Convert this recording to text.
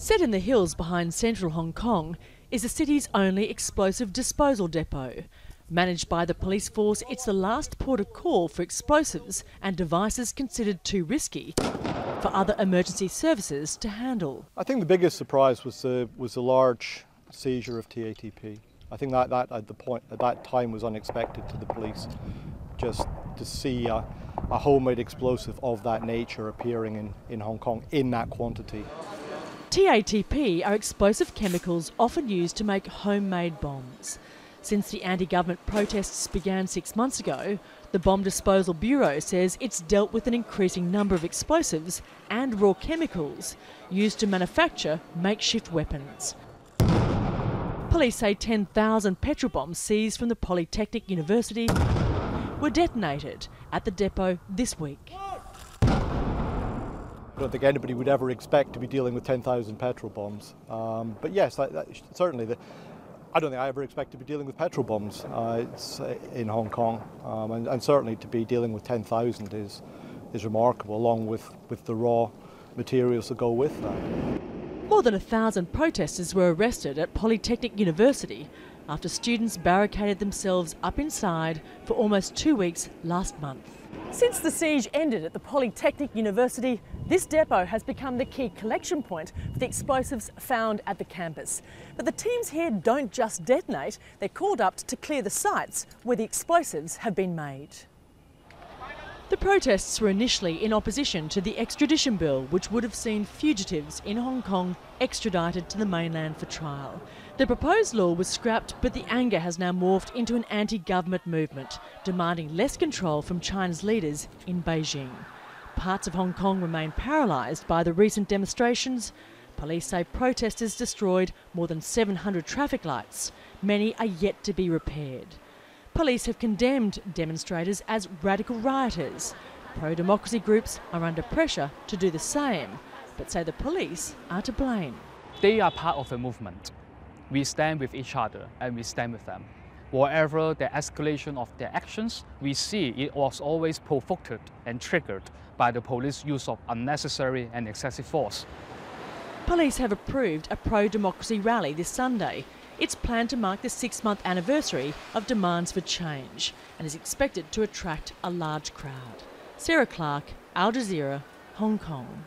Set in the hills behind central Hong Kong is the city's only explosive disposal depot. Managed by the police force, it's the last port of call for explosives and devices considered too risky for other emergency services to handle. I think the biggest surprise was the large seizure of TATP. I think that at that time was unexpected to the police, just to see a homemade explosive of that nature appearing in Hong Kong in that quantity. TATP are explosive chemicals often used to make homemade bombs. Since the anti-government protests began 6 months ago, the Bomb Disposal Bureau says it's dealt with an increasing number of explosives and raw chemicals used to manufacture makeshift weapons. Police say 10,000 petrol bombs seized from the Polytechnic University were detonated at the depot this week. I don't think anybody would ever expect to be dealing with 10,000 petrol bombs. But yes, certainly, I don't think I ever expect to be dealing with petrol bombs in Hong Kong. And certainly to be dealing with 10,000 is remarkable, along with the raw materials that go with that. More than 1,000 protesters were arrested at Polytechnic University after students barricaded themselves up inside for almost 2 weeks last month. Since the siege ended at the Polytechnic University, this depot has become the key collection point for the explosives found at the campus. But the teams here don't just detonate, they're called up to clear the sites where the explosives have been made. The protests were initially in opposition to the extradition bill, which would have seen fugitives in Hong Kong extradited to the mainland for trial. The proposed law was scrapped, but the anger has now morphed into an anti-government movement, demanding less control from China's leaders in Beijing. Parts of Hong Kong remain paralysed by the recent demonstrations. Police say protesters destroyed more than 700 traffic lights. Many are yet to be repaired. Police have condemned demonstrators as radical rioters. Pro-democracy groups are under pressure to do the same, but say the police are to blame. They are part of a movement. We stand with each other and we stand with them. Whatever the escalation of their actions, we see it was always provoked and triggered by the police use of unnecessary and excessive force. Police have approved a pro-democracy rally this Sunday. It's planned to mark the 6-month anniversary of demands for change and is expected to attract a large crowd. Clarke, Jazeera, Hong Kong.